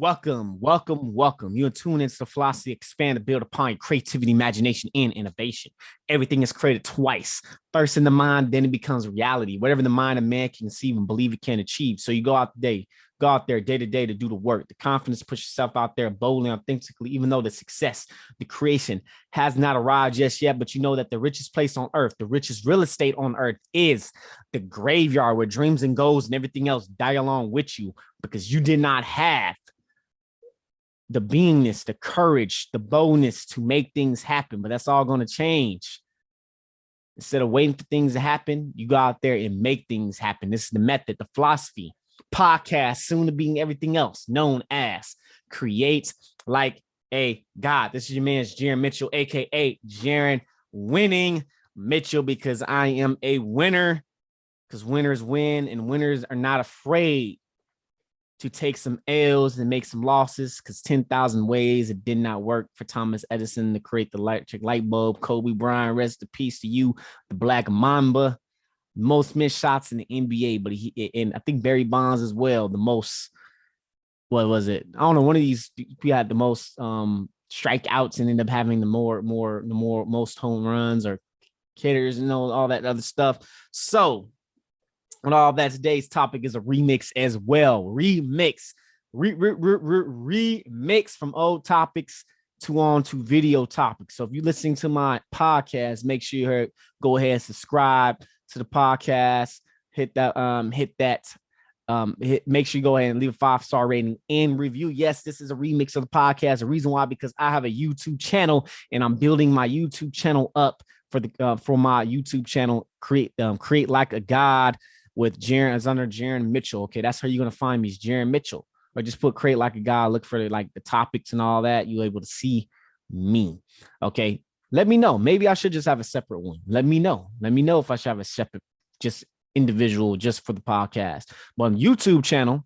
welcome. You are tuned into the philosophy, expand, and build upon your creativity, imagination, and innovation. Everything is created twice. First in the mind, then it becomes reality. Whatever the mind of man can conceive and believe it can achieve. So you go out there day to day to do the work. The confidence to push yourself out there boldly, authentically, even though the success, the creation has not arrived just yet. But you know that the richest place on earth, the richest real estate on earth is the graveyard where dreams and goals and everything else die along with you because you did not have the beingness, the courage, the boldness to make things happen. But that's all going to change. Instead of waiting for things to happen, you go out there and make things happen. This is the method, the philosophy, podcast, soon to being everything else known as Create Like a God. This is your man's Jaron Mitchell, aka Jaron Winning Mitchell, because I am a winner, because winners win and winners are not afraid to take some L's and make some losses, because 10,000 ways it did not work for Thomas Edison to create the electric light bulb. Kobe Bryant, rest in peace to you, the Black Mamba. Most missed shots in the NBA, but and I think Barry Bonds as well. The most, what was it? I don't know. One of these, we had the most strikeouts and ended up having the most home runs or hitters and all that other stuff. So, and all that, today's topic is a remix as well. Remix from old topics to video topics. So if you're listening to my podcast, make sure you go ahead and subscribe to the podcast. Make sure you go ahead and leave a 5-star rating and review. Yes, this is a remix of the podcast. The reason why, because I have a YouTube channel and I'm building my YouTube channel up for my YouTube channel, Create Like a God, with Jaron, as under Jaron Mitchell. Okay, that's how you're gonna find me, is Jaron Mitchell, or just put Create Like a God, look for the topics and all that. You're able to see me. Okay, let me know. Maybe I should just have a separate one. Let me know if I should have a separate, just individual, just for the podcast. But on YouTube channel,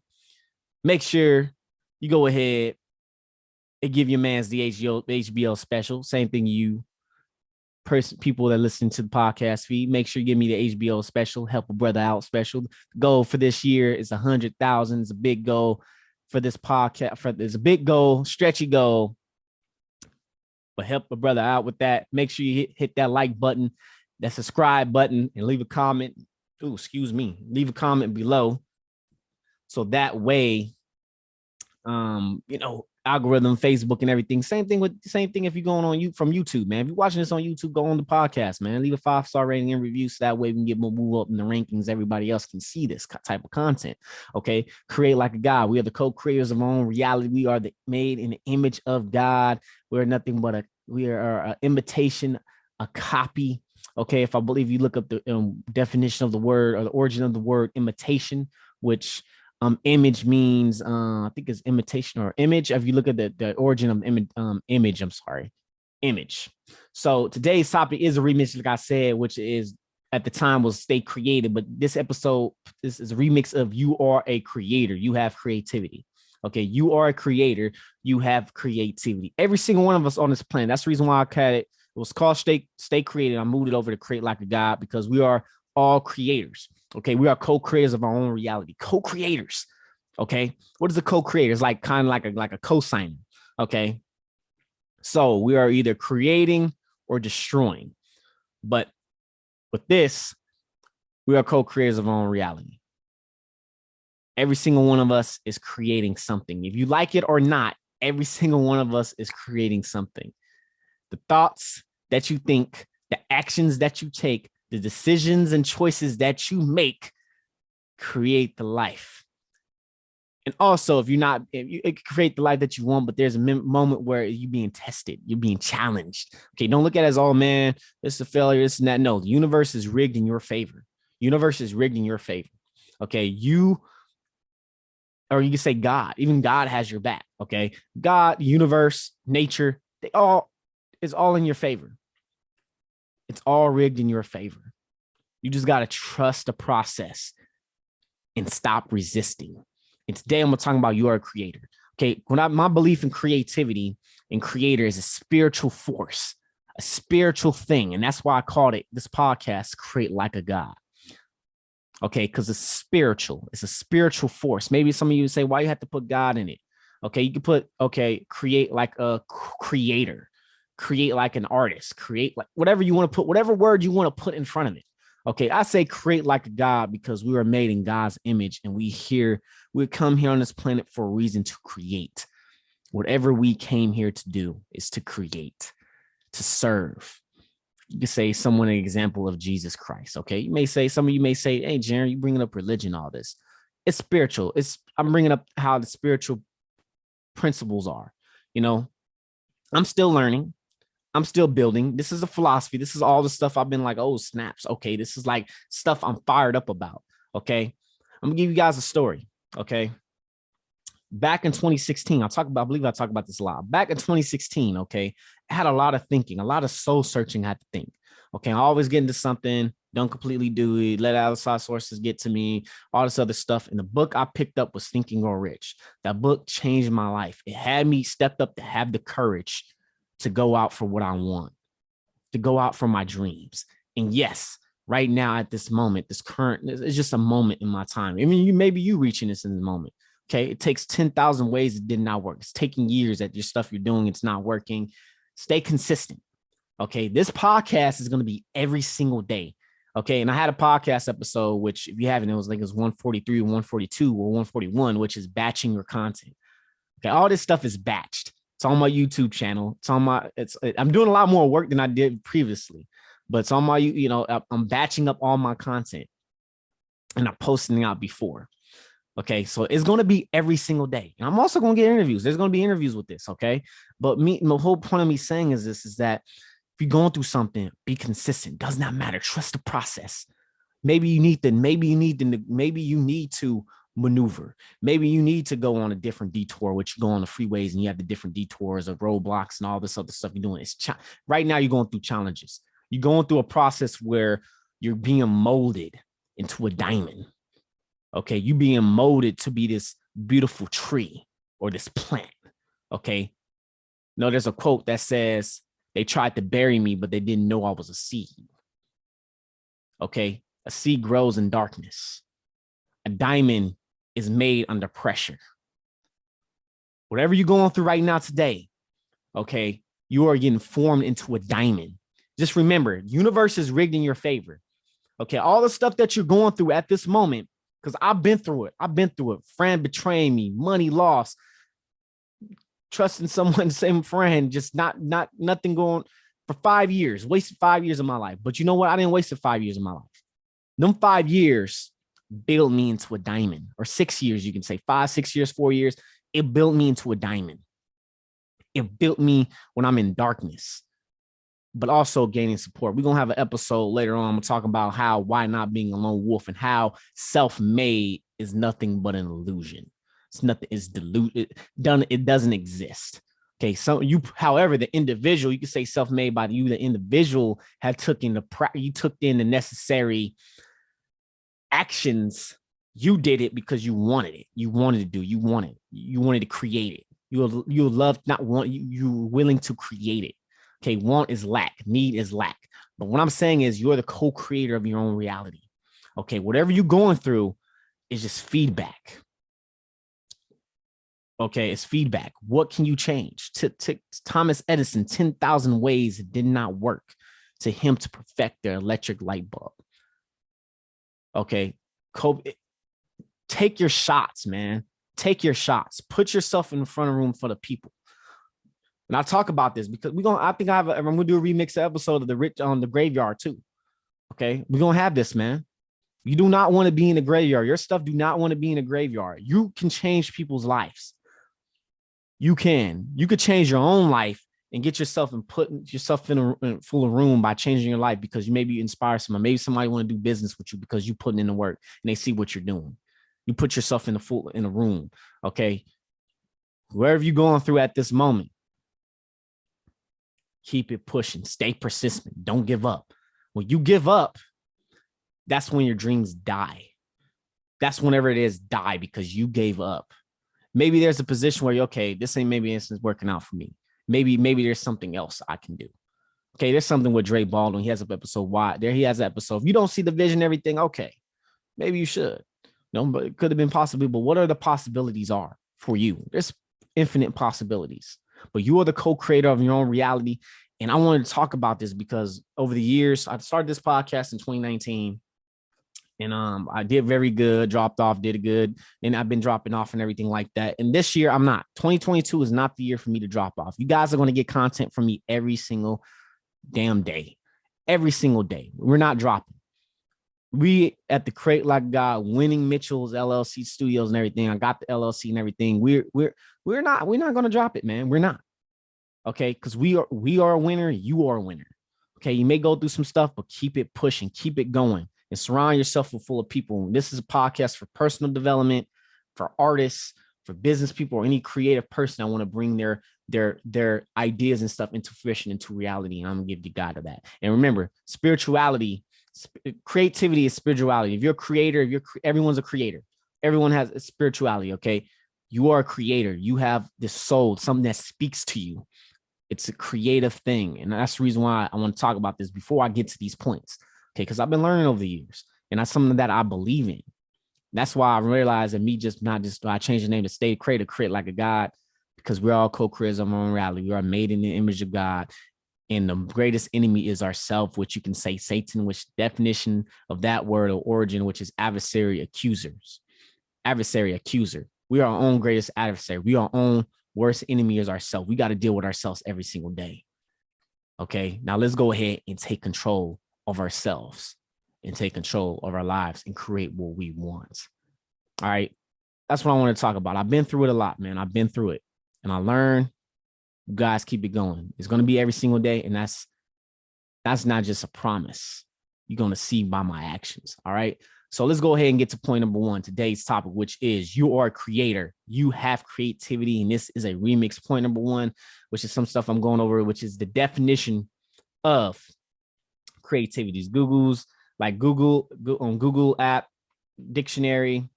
make sure you go ahead and give your man's the HBO special. Same thing, people that listen to the podcast feed, make sure you give me the HBO special, help a brother out special. The goal for this year is 100,000. It's a big goal for this podcast. It's a big goal, stretchy goal, but help a brother out with that. Make sure you hit that like button, that subscribe button, and leave a comment. Leave a comment below, so that way, algorithm, Facebook, and everything. Same thing if you're going on from YouTube, man. If you're watching this on YouTube, go on the podcast, man. Leave a 5-star rating and review, so that way we can get more move up in the rankings. Everybody else can see this type of content. Okay, Create Like a God. We are the co-creators of our own reality. We are made in the image of God. We are nothing but an imitation, a copy. Okay, if I believe you look up the definition of the word, or the origin of the word imitation, which image means, I think it's imitation or image. If you look at the origin of image, image. So today's topic is a remix, like I said, which is at the time was Stay Creative. But this episode, this is a remix of You Are a Creator. You have creativity. Okay, you are a creator. You have creativity. Every single one of us on this planet. That's the reason why I called it. It was called Stay Creative. I moved it over to Create Like a God, because we are all creators. Okay, we are co-creators of our own reality. Co-creators. Okay, what is a co-creator? It's kind of like a co-signer. Okay, so we are either creating or destroying. But with this, we are co-creators of our own reality. Every single one of us is creating something. If you like it or not, every single one of us is creating something. The thoughts that you think, the actions that you take, the decisions and choices that you make create the life. And also, if you create the life that you want, but there's a moment where you're being tested, you're being challenged. Okay, don't look at it as, oh man, this is a failure, this and that. No, the universe is rigged in your favor. Universe is rigged in your favor. Okay, or you can say God. Even God has your back. Okay, God, universe, nature, it's all in your favor. It's all rigged in your favor. You just got to trust the process and stop resisting. And today I'm going to talk about you are a creator. Okay, my belief in creativity and creator is a spiritual force, a spiritual thing. And that's why I called this podcast Create Like a God. Okay, because it's spiritual. It's a spiritual force. Maybe some of you say, why you have to put God in it? Okay, you can put, okay, create like a creator, create like an artist, create like whatever you want to put, whatever word you want to put in front of it. Okay, I say create like a God because we were made in God's image, and we come here on this planet for a reason to create. Whatever we came here to do is to create, to serve. You could say someone an example of Jesus Christ. Okay, you may say, some of you may say, hey, Jaron, you bringing up religion, all this. It's spiritual. I'm bringing up how the spiritual principles are. You know, I'm still learning. I'm still building. This is a philosophy. This is all the stuff I've been like, oh, snaps. Okay, this is like stuff I'm fired up about. Okay, I'm gonna give you guys a story. Okay, back in 2016, I believe I talk about this a lot. Back in 2016, okay, I had a lot of thinking, a lot of soul searching. I had to think. Okay, I always get into something, don't completely do it, let outside sources get to me, all this other stuff. And the book I picked up was Think and Grow Rich. That book changed my life. It had me stepped up to have the courage to go out for what I want, to go out for my dreams. And yes, right now at this moment, it's just a moment in my time. I mean, maybe you reaching this in the moment. Okay, it takes 10,000 ways it did not work. It's taking years that your stuff you're doing, it's not working. Stay consistent. Okay, this podcast is going to be every single day. Okay, and I had a podcast episode, which if you haven't, it was 143, 142, or 141, which is batching your content. Okay, all this stuff is batched. It's on my YouTube channel. I'm doing a lot more work than I did previously, but it's on my, I'm batching up all my content and I'm posting it out before. Okay, so it's going to be every single day. And I'm also going to get interviews. There's going to be interviews with this, okay? But the whole point of me saying is that if you're going through something, be consistent. Does not matter. Trust the process. Maybe you need to maneuver. Maybe you need to go on a different detour, which you go on the freeways and you have the different detours of roadblocks and all this other stuff you're doing. Right now you're going through challenges. You're going through a process where you're being molded into a diamond. Okay, you being molded to be this beautiful tree or this plant. Okay, no, there's a quote that says, they tried to bury me, but they didn't know I was a seed. Okay, a seed grows in darkness. A diamond is made under pressure. Whatever you're going through right now today, okay, you are getting formed into a diamond. Just remember, the universe is rigged in your favor. Okay, all the stuff that you're going through at this moment, because I've been through it. Friend betraying me, money lost, trusting someone, same friend, just nothing going for 5 years, wasted 5 years of my life. But you know what? I didn't waste 5 years of my life. Them 5 years built me into a diamond, or 6 years, you can say 5, 6 years, 4 years. It built me into a diamond. It built me when I'm in darkness, but also gaining support. We're going to have an episode later on. I'm going to talk about why not being a lone wolf and how self-made is nothing but an illusion. It's nothing. It's deluded. It doesn't exist. Okay. So however, the individual, you can say self-made by you, the individual you took in the necessary actions. You did it because you wanted it. You wanted to do, you wanted to create it. You love, not want, you're willing to create it. Okay, want is lack, need is lack. But what I'm saying is you're the co-creator of your own reality. Okay, whatever you're going through is just feedback. Okay, it's feedback. What can you change? To Thomas Edison, 10,000 ways it did not work to him to perfect the electric light bulb. Okay, take your shots, man. Take your shots. Put yourself in the front of the room for the people. And I'll talk about this because I'm gonna do a remix episode of the graveyard too. Okay, we're gonna have this, man. You do not want to be in the graveyard. Your stuff do not want to be in the graveyard. You can change people's lives. You could change your own life and get yourself and put yourself in a full room by changing your life, because you maybe inspire someone. Maybe somebody want to do business with you because you putting in the work and they see what you're doing. You put yourself in a room. Okay, wherever you're going through at this moment, keep it pushing. Stay persistent. Don't give up. When you give up, that's when your dreams die. That's whenever it is die, because you gave up. Maybe there's a position where this ain't maybe it's working out for me. Maybe there's something else I can do. Okay, there's something with Dre Baldwin. He has an episode. Why? There he has an episode. If you don't see the vision, everything, okay, maybe you should. No, but it could have been possibly. But what are the possibilities are for you? There's infinite possibilities. But you are the co-creator of your own reality. And I wanted to talk about this because over the years, I started this podcast in 2019. And I did very good, dropped off, did good. And I've been dropping off and everything like that. And this year, I'm not. 2022 is not the year for me to drop off. You guys are going to get content from me every single damn day. Every single day. We're not dropping. We at the Create Like God, winning Mitchell's LLC studios and everything. I got the LLC and everything. We're not going to drop it, man. We're not. Okay, because we are a winner. You are a winner. Okay, you may go through some stuff, but keep it pushing, keep it going, and surround yourself with full of people. This is a podcast for personal development, for artists, for business people, or any creative person that want to bring their ideas and stuff into fruition, into reality. And I'm gonna give you God of that. And remember, spirituality, creativity is spirituality. If you're a creator, everyone's a creator. Everyone has a spirituality. Okay, you are a creator. You have this soul, something that speaks to you. It's a creative thing. And that's the reason why I want to talk about this before I get to these points. Okay, because I've been learning over the years, and that's something that I believe in. That's why I realized that I changed the name to Stay Creator, Create Like a God, because we're all co-creators of our own reality. We are made in the image of God. And the greatest enemy is ourself, which you can say Satan, which definition of that word or origin, which is adversary, accusers. Adversary, accuser. We are our own greatest adversary. We are our own worst enemy is ourselves. We got to deal with ourselves every single day. Okay, now let's go ahead and take control of ourselves and take control of our lives and create what we want. All right, that's what I want to talk about. I've been through it a lot, man. I've been through it, and I learned. You guys, keep it going. It's going to be every single day, and that's not just a promise. You're going to see by my actions. All right. So let's go ahead and get to point number one, today's topic, which is you are a creator. You have creativity. And this is a remix. Point number one, which is some stuff I'm going over, which is the definition of creativity. Google's like Google app dictionary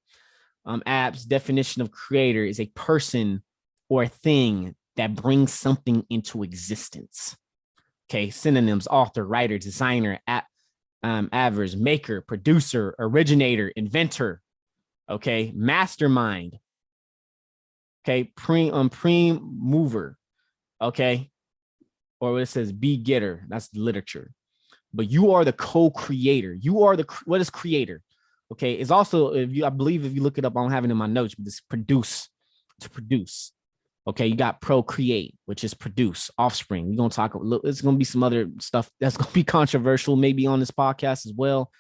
apps definition of creator is a person or a thing that brings something into existence. Okay. Synonyms: author, writer, designer, average, maker, producer, originator, inventor. Okay, mastermind. Okay, prime mover. Okay, or what it says, be getter. That's literature. But you are the co-creator. You are what is creator? Okay, it's also, I believe if you look it up, I don't have it in my notes, but it's produce, to produce. Okay, you got procreate, which is produce, offspring. We're going to talk a little, it's going to be some other stuff that's going to be controversial maybe on this podcast as well.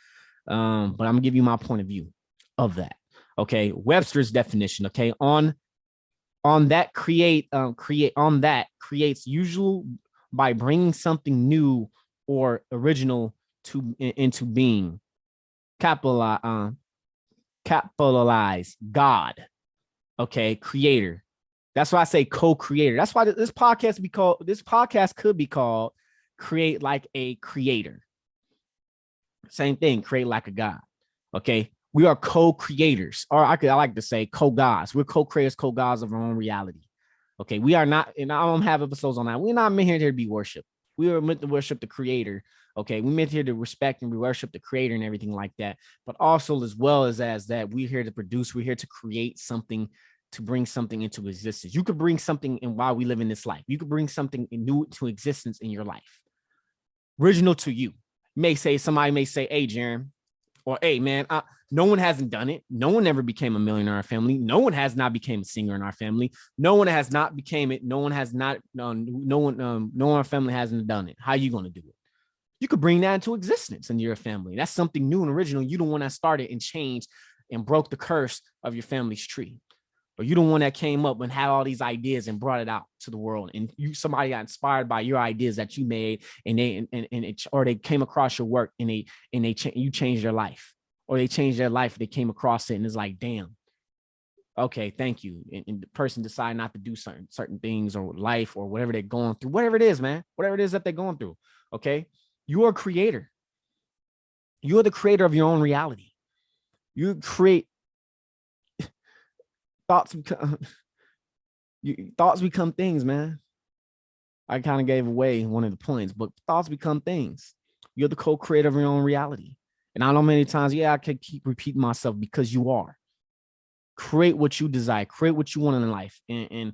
But I'm going to give you my point of view of that. Okay, Webster's definition, okay, on that creates usual by bringing something new or original into being. Capitalize God. Okay, creator. That's why I say co-creator. That's why this podcast could be called Create Like a Creator. Same thing, create like a God. Okay. We are co-creators, or I like to say co-gods. We're co-creators, co-gods of our own reality. Okay. We are not, and I don't have episodes on that. We're not meant here to be worshiped. We are meant to worship the creator. Okay. We meant here to respect and worship the creator and everything like that. But also as well as that, we're here to produce, we're here to create something, to bring something into existence. You could bring something in while we live in this life. You could bring something new to existence in your life. Original to you. Somebody may say, hey, Jerem, or hey, man, no one hasn't done it. No one ever became a millionaire in our family. No one has not became a singer in our family. No one has not became it. No one has not, no one in our family hasn't done it. How are you going to do it? You could bring that into existence in your family. That's something new and original. You don't want to start it and change and broke the curse of your family's tree. Or you the one that came up and had all these ideas and brought it out to the world, and somebody got inspired by your ideas that you made, and they came across your work and you changed their life, or they changed their life. They came across it and it's like, damn, okay, thank you. And the person decided not to do certain things or life or whatever they're going through, whatever it is, man, whatever it is that they're going through. Okay, you are a creator. You are the creator of your own reality. You create. Thoughts become things, man. I kind of gave away one of the points, but thoughts become things. You're the co-creator of your own reality. And I know many times, I can keep repeating myself, because you are. Create what you desire. Create what you want in life. And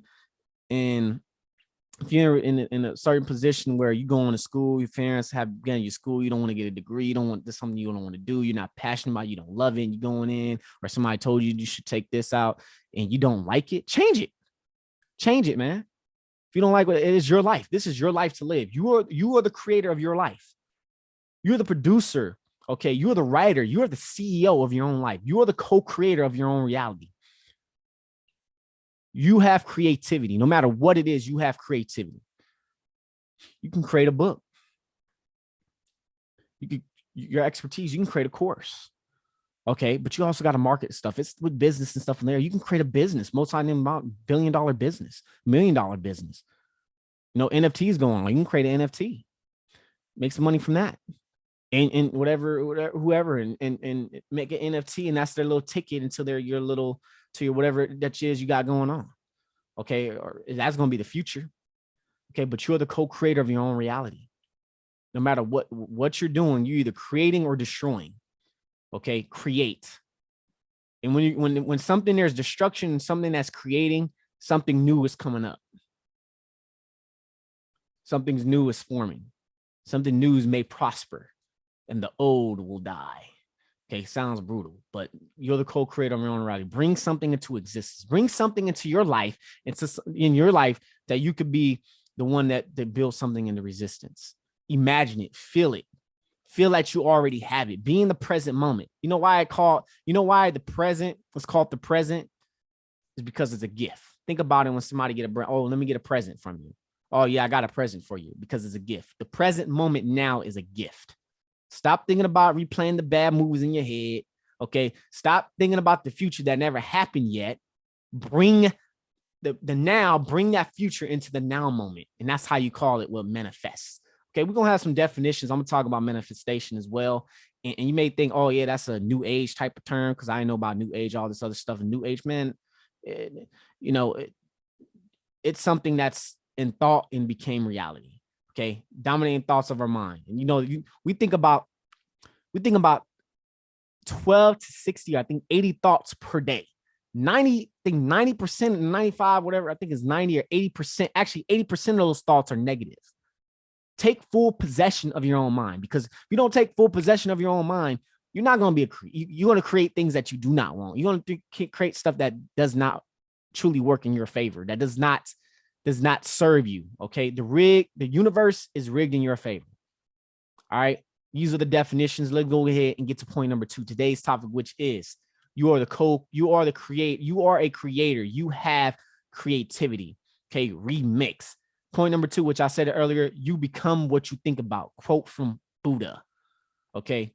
And if you're in a certain position where you go into school, your parents have begun your school, you don't want to get a degree, you don't want this, something you don't want to do, you're not passionate about, you don't love it, you're going in, or somebody told you you should take this out and you don't like it, change it. Change it, man. If you don't like what it is, your life. This is your life to live. You are the creator of your life. You're the producer. Okay. You're the writer. You're the CEO of your own life. You are the co-creator of your own reality. You have creativity. No matter what it is, you have creativity. You can create a book. Your expertise, you can create a course. Okay. But you also got to market stuff. It's with business and stuff in there. You can create a business, multi-billion-dollar business, $1 million business. You know, NFTs going on. You can create an NFT, make some money from that. And whoever, and make an NFT, and that's their little ticket until they're your little, to your whatever that is you got going on. Okay. Or that's going to be the future. Okay. But you're the co-creator of your own reality. No matter what you're doing, you're either creating or destroying. Okay. Create. And when something, there's destruction and something that's creating, something new is coming up. Something's new is forming. Something new may prosper and the old will die. Okay, sounds brutal, but you're the co-creator of your own reality. Bring something into existence. Bring something into your life, in your life, that you could be the one that builds something into resistance. Imagine it, feel it. Feel that you already have it. Be in the present moment. You know why the present was called the present? Is because it's a gift. Think about it when somebody let me get a present from you. Oh yeah, I got a present for you, because it's a gift. The present moment now is a gift. Stop thinking about replaying the bad movies in your head. Okay. Stop thinking about the future that never happened yet. Bring the now, bring that future into the now moment. And that's how you call it what manifests. Okay. We're going to have some definitions. I'm going to talk about manifestation as well. And you may think, oh yeah, that's a new age type of term, because I know about new age, all this other stuff. And new age, man, it's something that's in thought and became reality. Okay. Dominating thoughts of our mind. And we think about 12 to 60, I think 80 thoughts per day. 90% and 95, whatever, I think is 90 or 80%. Actually, 80% of those thoughts are negative. Take full possession of your own mind, because if you don't take full possession of your own mind, you're not going to you're going to create things that you do not want. You're going to create stuff that does not truly work in your favor, that does not serve you. Okay. The universe is rigged in your favor. All right. These are the definitions. Let's go ahead and get to point number 2. Today's topic, which is you are a creator. You have creativity. Okay. Remix. Point number 2, which I said earlier, you become what you think about. Quote from Buddha. Okay.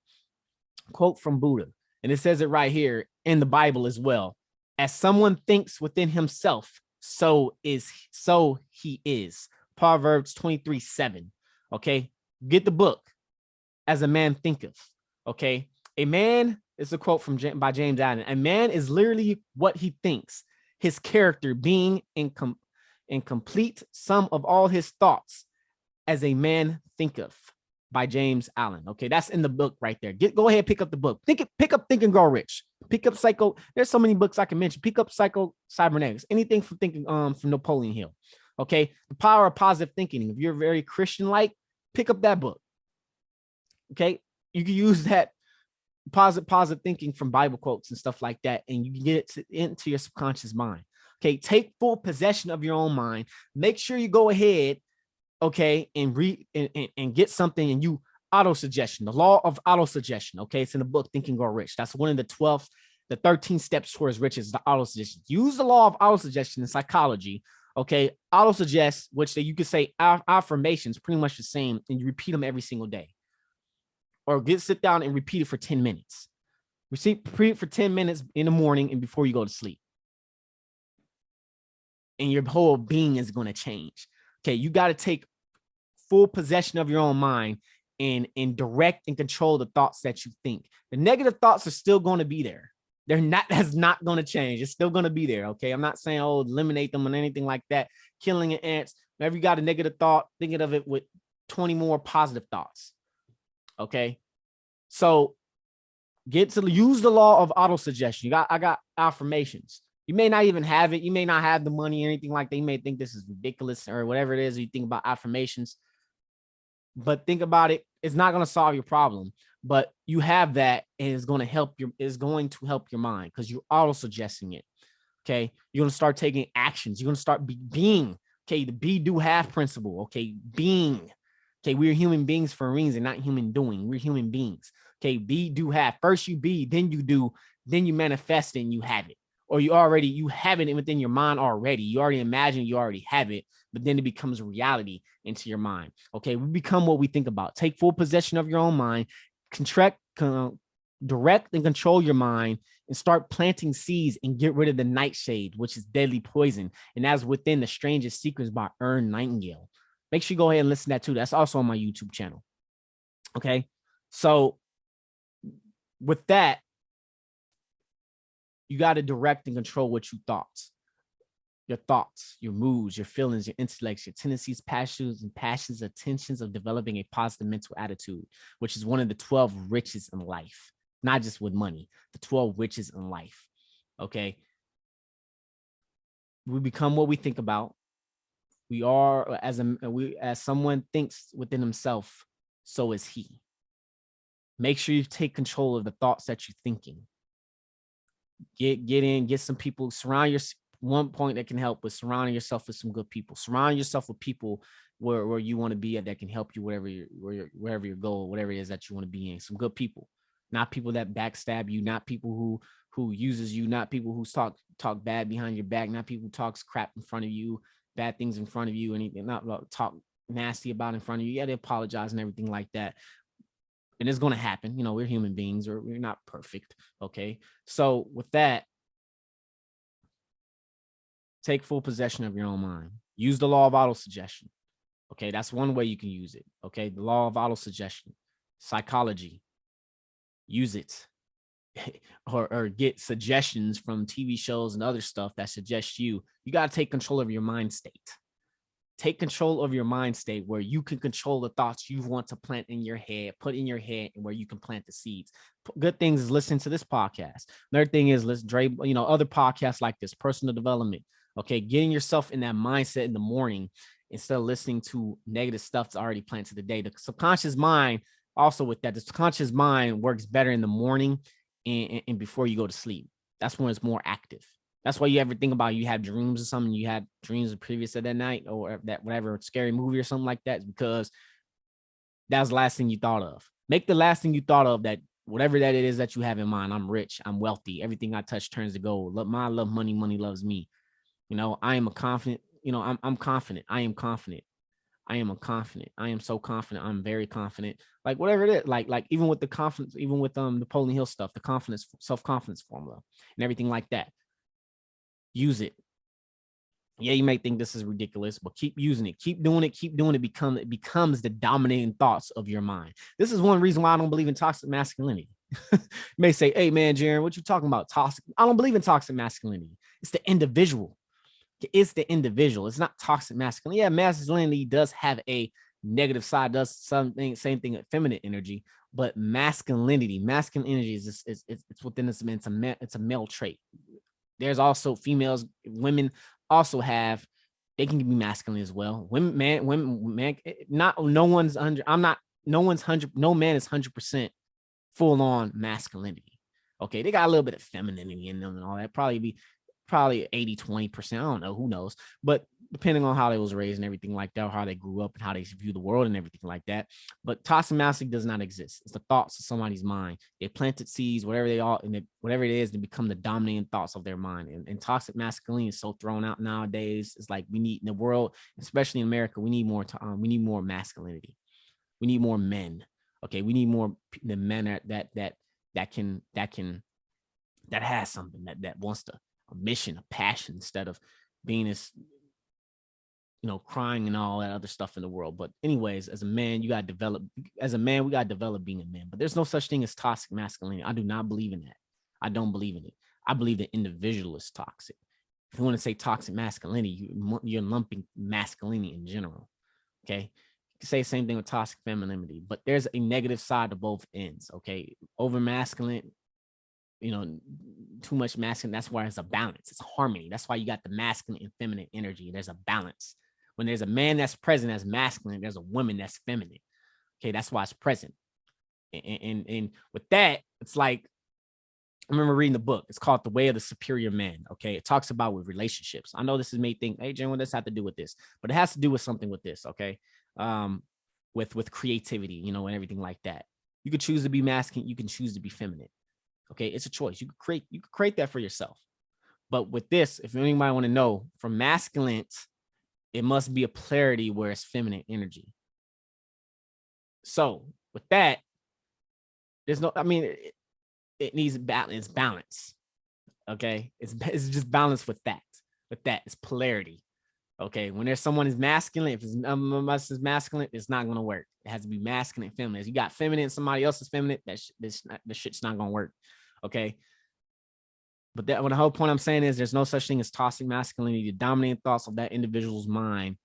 Quote from Buddha. And it says it right here in the Bible as well. As someone thinks within himself, so he is. Proverbs 23:7. Okay. Get the book. As a man thinketh. Okay. A man, it's a quote by James Allen. A man is literally what he thinks. His character being in complete sum of all his thoughts. As a man thinketh, by James Allen. Okay. That's in the book right there. Go ahead, pick up the book. Pick up Think and Grow Rich. Pick up There's so many books I can mention. Pick up Cybernetics. Anything from from Napoleon Hill. Okay. The Power of Positive Thinking. If you're very Christian-like, pick up that book. Okay. You can use that positive thinking from Bible quotes and stuff like that, and you can get it into your subconscious mind. Okay. Take full possession of your own mind. Make sure you go ahead, okay, and read and get something, and you auto-suggestion, the law of auto-suggestion. Okay. It's in the book, Think and Grow Rich. That's one of the 13 steps towards riches, the auto-suggestion. Use the law of auto-suggestion in psychology. Okay. Auto-suggest, which you could say affirmations, pretty much the same, and you repeat them every single day. Or sit down and repeat it for 10 minutes. Repeat it for 10 minutes in the morning and before you go to sleep. And your whole being is going to change. Okay. You got to take full possession of your own mind and direct and control the thoughts that you think. The negative thoughts are still going to be there. That's not going to change. It's still going to be there. Okay. I'm not saying, eliminate them or anything like that. Killing ants. Whenever you got a negative thought, thinking of it with 20 more positive thoughts. Okay. So use the law of auto-suggestion. I got affirmations. You may not even have it. You may not have the money or anything like that. You may think this is ridiculous or whatever it is. You think about affirmations, but think about it. It's not going to solve your problem, but you have that, and it's going to help your mind because you're auto suggesting it. Okay. You're going to start taking actions. You're going to start being. Okay. The be, do, have principle. Okay. Being. Okay. We're human beings for a reason, not human doing. We're human beings. Okay. Be, do, have. First you be, then you do, then you manifest and you have it. Or you have it within your mind already. You already imagine you already have it, but then it becomes reality into your mind. Okay. We become what we think about. Take full possession of your own mind, direct and control your mind, and start planting seeds and get rid of the nightshade, which is deadly poison. And that's Within the Strangest Secrets by Ern Nightingale. Make sure you go ahead and listen to that too. That's also on my YouTube channel. Okay. So with that, you got to direct and control your thoughts, your moods, your feelings, your intellects, your tendencies, passions, attentions of developing a positive mental attitude, which is one of the 12 riches in life, not just with money, the 12 riches in life. Okay. We become what we think about. We are as someone thinks within himself, so is he. Make sure you take control of the thoughts that you're thinking. Get some people, surround yourself. One point that can help with surrounding yourself with some good people. Surround yourself with people where you want to be at that can help you wherever your goal, whatever it is that you want to be in. Some good people, not people that backstab you, not people who uses you, not people who talk bad behind your back, not people who talks crap in front of you, bad things in front of you, anything, not talk nasty about in front of you. Yeah, they apologize and everything like that. And it's going to happen. We're human beings, or we're not perfect. Okay. So with that, take full possession of your own mind. Use the law of autosuggestion. Okay, that's one way you can use it. Okay, the law of autosuggestion. Psychology. Use it. or get suggestions from TV shows and other stuff that suggest you. You got to take control of your mind state. Take control of your mind state where you can control the thoughts you want to plant in your head, put in your head, and where you can plant the seeds. Good things is listen to this podcast. Another thing is other podcasts like this, personal development. Okay, getting yourself in that mindset in the morning instead of listening to negative stuff that's already planted today. The subconscious mind, also with that, the subconscious mind works better in the morning and before you go to sleep. That's when it's more active. That's why you ever think about you have dreams or something, you had dreams of previous of that night or that whatever scary movie or something like that, because that's the last thing you thought of. Make the last thing you thought of that whatever that it is that you have in mind. I'm rich, I'm wealthy, everything I touch turns to gold. I love money, money loves me. I am a confident, I'm confident. I am confident. I am a confident. I am so confident. I'm very confident. Like whatever it is, like even with the confidence, even with Napoleon Hill stuff, the confidence, self-confidence formula and everything like that. Use it. Yeah, you may think this is ridiculous, but keep using it. Keep doing it. It becomes the dominating thoughts of your mind. This is one reason why I don't believe in toxic masculinity. You may say, hey, man, Jaron, what you talking about? Toxic. I don't believe in toxic masculinity. It's the individual. It's the individual. It's not toxic masculinity. Yeah, masculinity does have a negative side, does something, same thing with feminine energy, but masculine energy is it's within this. It's a male trait. There's also females, women also have, they can be masculine as well. Women, man, not no one's 100. No one's 100. No man is 100% full on masculinity. Okay, they got a little bit of femininity in them and all that. Probably 80, 20%. I don't know, who knows, but depending on how they was raised and everything like that, or how they grew up and how they view the world and everything like that. But toxic masculinity does not exist. It's the thoughts of somebody's mind. They planted seeds, whatever they are, and whatever it is, they become the dominating thoughts of their mind. And toxic masculinity is so thrown out nowadays. It's like we need in the world, especially in America, we need more masculinity. We need more men. Okay, we need more the men that has something that wants to, a mission, a passion, instead of being this, crying and all that other stuff in the world. But anyways, as a man, we got to develop being a man. But there's no such thing as toxic masculinity. I do not believe in that. I don't believe in it. I believe the individual is toxic. If you want to say toxic masculinity, you're lumping masculinity in general. Okay. You can say the same thing with toxic femininity, but there's a negative side to both ends. Okay. Over masculine, too much masculine. That's why it's a balance. It's harmony. That's why you got the masculine and feminine energy. There's a balance. When there's a man that's present as masculine, there's a woman that's feminine. Okay, that's why it's present. And with that, it's like, I remember reading the book. It's called The Way of the Superior Man. Okay, it talks about with relationships. I know this is made think, hey, Jen, what does this have to do with this? But it has to do with something with this. Okay, with creativity, and everything like that. You could choose to be masculine. You can choose to be feminine. Okay, it's a choice. You could create that for yourself. But with this, if anybody want to know, from masculine, it must be a polarity where it's feminine energy. So with that, there's no, it needs balance. Balance. Okay, it's just balance with that. With that, it's polarity. Okay, when there's someone is masculine, if it's is masculine, it's not gonna work. It has to be masculine and feminine. If you got feminine, somebody else is feminine, the shit's not gonna work. Okay. But the whole point I'm saying is there's no such thing as toxic masculinity. The dominating thoughts of that individual's mind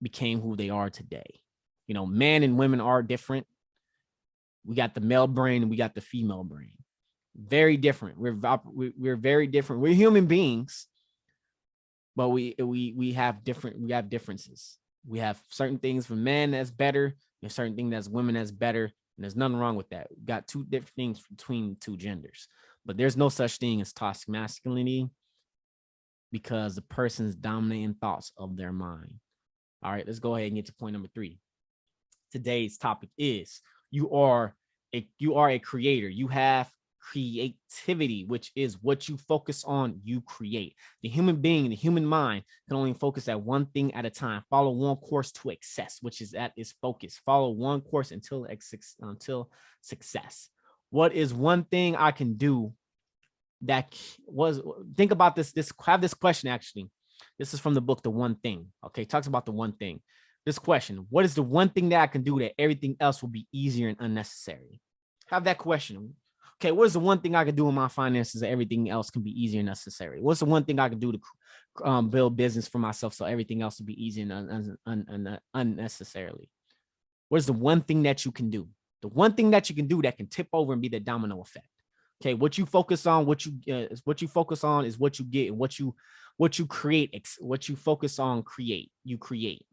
became who they are today. Men and women are different. We got the male brain and we got the female brain. Very different. We're very different. We're human beings, but we have differences. We have certain things for men that's better. There's certain things that's women that's better. And there's nothing wrong with that. We got two different things between two genders. But there's no such thing as toxic masculinity because the person's dominating thoughts of their mind. All right, let's go ahead and get to point number 3. Today's topic is you are a creator. You have creativity, which is what you focus on, you create. The human being, the human mind can only focus at one thing at a time. Follow one course to excess, which is that is focus. Follow one course until success. What is one thing I can do that was, think about this, have this question actually. This is from the book, The One Thing. Okay, it talks about the one thing. This question, what is the one thing that I can do that everything else will be easier and unnecessary? Have that question. Okay, what is the one thing I can do in my finances that everything else can be easier and necessary? What's the one thing I can do to build business for myself so everything else will be easy and unnecessarily? What is the one thing that you can do? The one thing that you can do that can tip over and be the domino effect. Okay, what you focus on, what you focus on is what you get, and what you create, what you focus on, you create.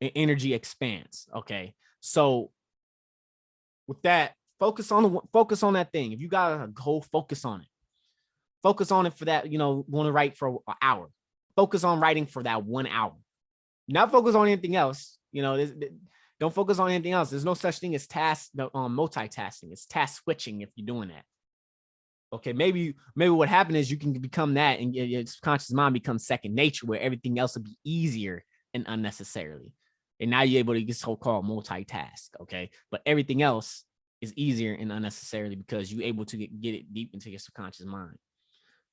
And energy expands. Okay, so with that, focus on that thing. If you got a goal, focus on it. Focus on it for that. Want to write for an hour. Focus on writing for that 1 hour. Not focus on anything else. Don't focus on anything else. There's no such thing as multitasking. It's task switching if you're doing that. Okay, maybe what happened is you can become that, and your subconscious mind becomes second nature, where everything else will be easier and unnecessarily. And now you're able to get so-called multitask. Okay, but everything else is easier and unnecessarily because you're able to get it deep into your subconscious mind.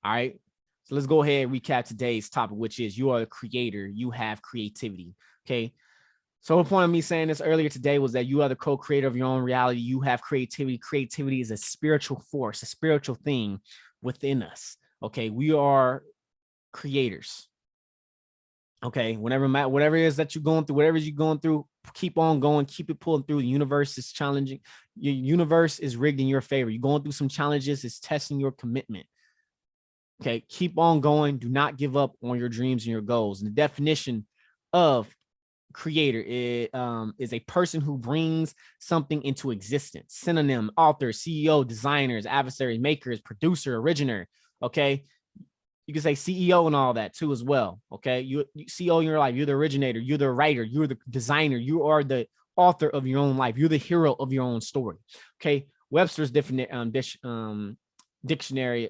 All right. So let's go ahead and recap today's topic, which is you are a creator. You have creativity. Okay. So the point of me saying this earlier today was that you are the co-creator of your own reality. You have creativity. Creativity is a spiritual force, a spiritual thing within us. Okay. We are creators. Okay. Whatever it is that you're going through, whatever you're going through, keep on going, keep it pulling through. The universe is challenging. Your universe is rigged in your favor. You're going through some challenges. It's testing your commitment. Okay, keep on going. Do not give up on your dreams and your goals. And the definition of creator is a person who brings something into existence. Synonym, author, CEO, designers, adversaries, makers, producer, originator. Okay, you can say CEO and all that too as well. Okay, you CEO in your life. You're the originator. You're the writer. You're the designer. You are the author of your own life. You're the hero of your own story. Okay, Webster's dictionary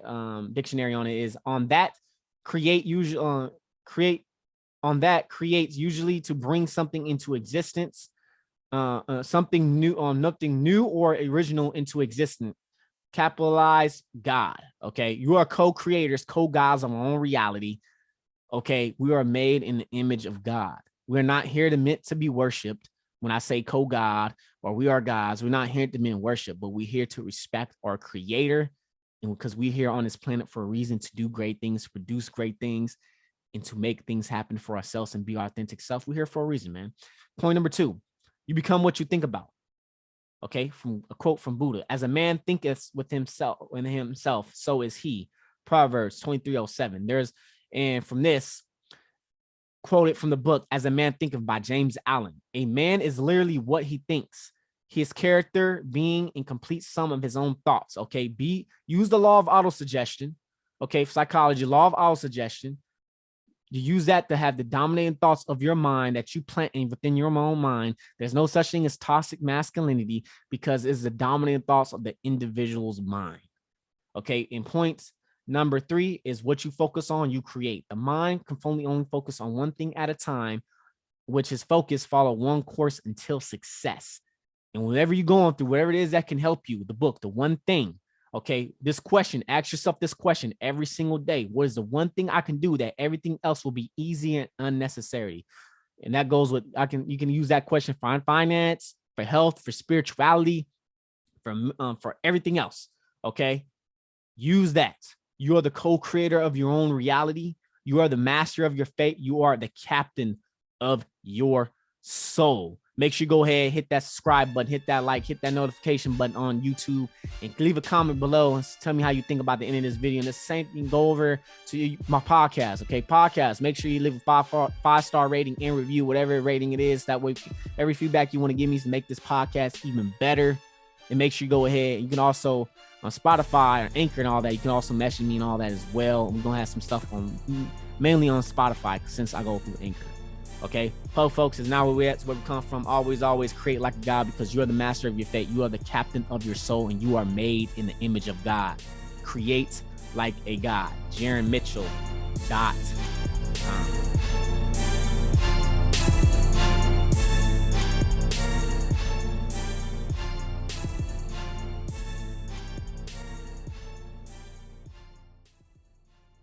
on it is on that creates usually to bring something into existence, something new or original into existence. Capitalize God. Okay, you are co-creators, co-gods of our own reality. Okay, we are made in the image of God. We're not here meant to be worshipped. When I say co-God or we are gods, we're not here to be worship, but we're here to respect our creator. And because we're here on this planet for a reason, to do great things, to produce great things, and to make things happen for ourselves and be our authentic self. We're here for a reason, man. Point number 2, you become what you think about. Okay, from a quote from Buddha: "As a man thinketh with himself, so is he." Proverbs 23:07. And from this, quoted from the book "As a Man Thinketh" by James Allen. A man is literally what he thinks. His character being in complete sum of his own thoughts. Okay, use the law of autosuggestion. Okay, psychology, law of autosuggestion. You use that to have the dominating thoughts of your mind that you plant in within your own mind. There's no such thing as toxic masculinity because it's the dominating thoughts of the individual's mind. Okay, in points number 3 is what you focus on, you create. The mind can only focus on one thing at a time, which is focus, follow one course until success. And whatever you're going through, whatever it is that can help you, the book, the one thing. Okay, this question, ask yourself this question every single day. What is the one thing I can do that everything else will be easy and unnecessary? And that goes with, you can use that question for finance, for health, for spirituality, for everything else. Okay, use that. You are the co-creator of your own reality. You are the master of your fate. You are the captain of your soul. Make sure you go ahead, hit that subscribe button, hit that like, hit that notification button on YouTube, and leave a comment below and tell me how you think about the end of this video. And the same thing, go over to my podcast. Okay, podcast. Make sure you leave a five-star rating and review, whatever rating it is. That way, every feedback you want to give me to make this podcast even better. And make sure you go ahead. You can also on Spotify or Anchor and all that. You can also message me and all that as well. I'm gonna have some stuff on mainly on Spotify since I go through Anchor. Okay, folks, is now where we're at. It's where we come from. Always create like a God, because you are the master of your fate. You are the captain of your soul, and you are made in the image of God. Create like a God. Jaron Mitchell.com